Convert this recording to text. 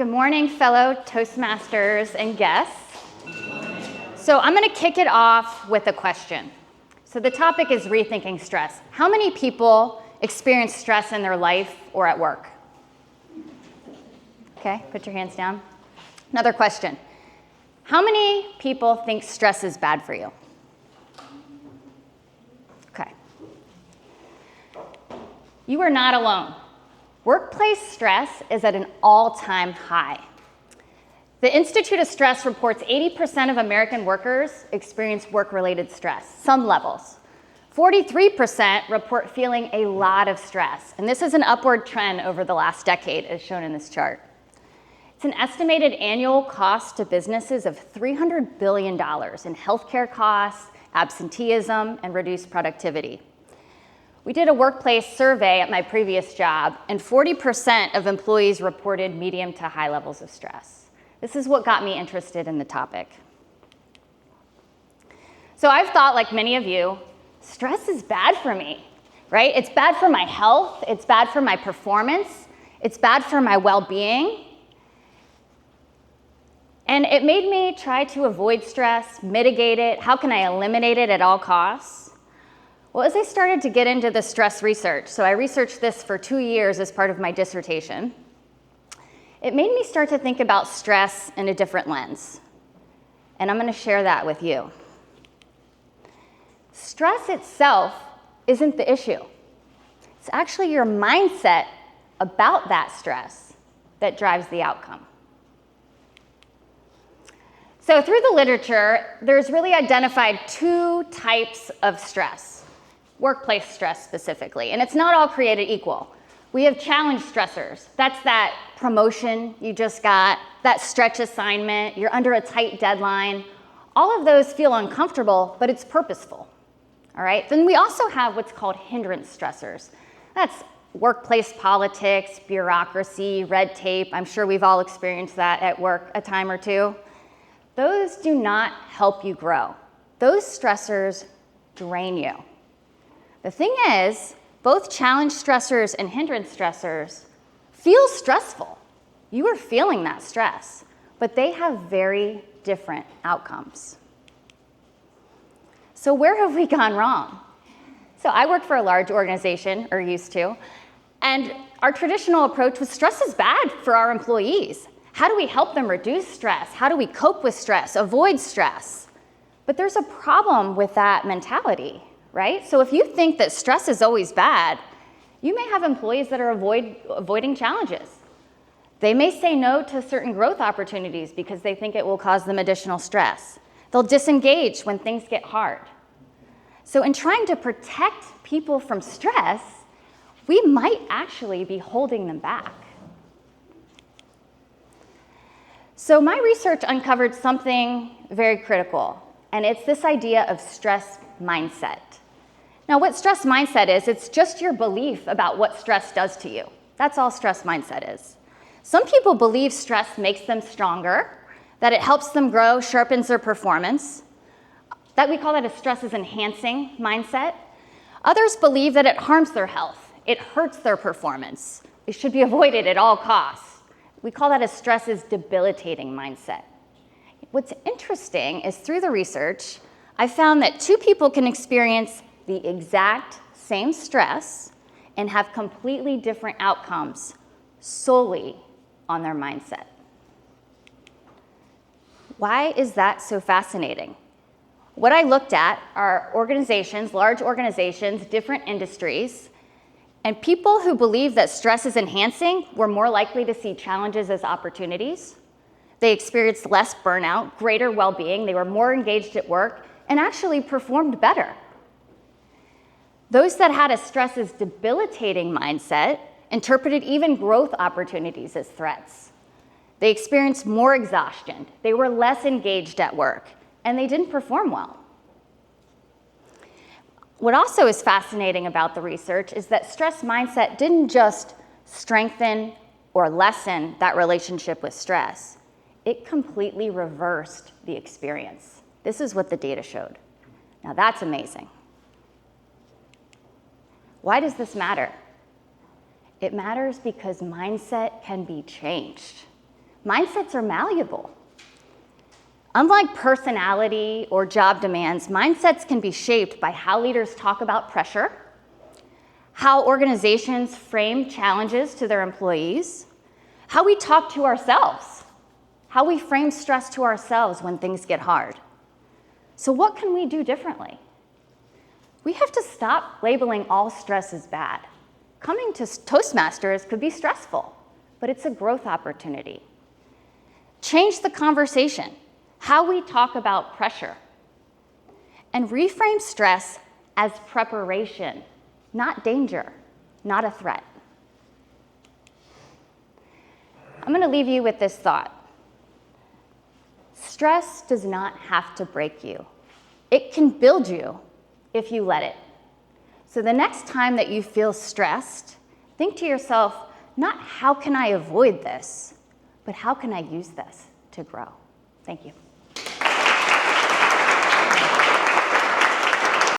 Good morning, fellow Toastmasters and guests. So I'm going to kick it off with a question. So the topic is rethinking stress. How many people experience stress in their life or at work? Okay, put your hands down. Another question. How many people think stress is bad for you? Okay. You are not alone. Workplace stress is at an all-time high. The Institute of Stress reports 80% of American workers experience work-related stress, some levels. 43% report feeling a lot of stress, and this is an upward trend over the last decade, as shown in this chart. It's an estimated annual cost to businesses of $300 billion in healthcare costs, absenteeism, and reduced productivity. We did a workplace survey at my previous job, and 40% of employees reported medium to high levels of stress. This is what got me interested in the topic. So I've thought, like many of you, stress is bad for me, right? It's bad for my health, it's bad for my performance, it's bad for my well-being. And it made me try to avoid stress, mitigate it. How can I eliminate it at all costs? Well, as I started to get into the stress research, so I researched this for 2 years as part of my dissertation, it made me start to think about stress in a different lens. And I'm going to share that with you. Stress itself isn't the issue. It's actually your mindset about that stress that drives the outcome. So through the literature, there's really identified 2 types of stress. Workplace stress specifically, and it's not all created equal. We have challenge stressors. That's that promotion you just got, that stretch assignment, you're under a tight deadline. All of those feel uncomfortable, but it's purposeful, all right? Then we also have what's called hindrance stressors. That's workplace politics, bureaucracy, red tape. I'm sure we've all experienced that at work a time or two. Those do not help you grow. Those stressors drain you. The thing is, both challenge stressors and hindrance stressors feel stressful. You are feeling that stress, but they have very different outcomes. So where have we gone wrong? So I work for a large organization, or used to, and our traditional approach was stress is bad for our employees. How do we help them reduce stress? How do we cope with stress, avoid stress? But there's a problem with that mentality. Right? So if you think that stress is always bad, you may have employees that are avoiding challenges. They may say no to certain growth opportunities because they think it will cause them additional stress. They'll disengage when things get hard. So in trying to protect people from stress, we might actually be holding them back. So my research uncovered something very critical, and it's this idea of stress mindset. Now, what stress mindset is, it's just your belief about what stress does to you. That's all stress mindset is. Some people believe stress makes them stronger, that it helps them grow, sharpens their performance. That we call that a stress is enhancing mindset. Others believe that it harms their health. It hurts their performance. It should be avoided at all costs. We call that a stress is debilitating mindset. What's interesting is through the research, I found that 2 people can experience the exact same stress and have completely different outcomes solely on their mindset. Why is that so fascinating? What I looked at are organizations, large organizations, different industries, and people who believe that stress is enhancing were more likely to see challenges as opportunities. They experienced less burnout, greater well-being, they were more engaged at work, and actually performed better. Those that had a stress is debilitating mindset interpreted even growth opportunities as threats. They experienced more exhaustion, they were less engaged at work, and they didn't perform well. What also is fascinating about the research is that stress mindset didn't just strengthen or lessen that relationship with stress. It completely reversed the experience. This is what the data showed. Now that's amazing. Why does this matter? It matters because mindset can be changed. Mindsets are malleable. Unlike personality or job demands, mindsets can be shaped by how leaders talk about pressure, how organizations frame challenges to their employees, how we talk to ourselves, how we frame stress to ourselves when things get hard. So what can we do differently? We have to stop labeling all stress as bad. Coming to Toastmasters could be stressful, but it's a growth opportunity. Change the conversation, how we talk about pressure, and reframe stress as preparation, not danger, not a threat. I'm going to leave you with this thought. Stress does not have to break you. It can build you if you let it. So the next time that you feel stressed, think to yourself, not how can I avoid this, but how can I use this to grow? Thank you.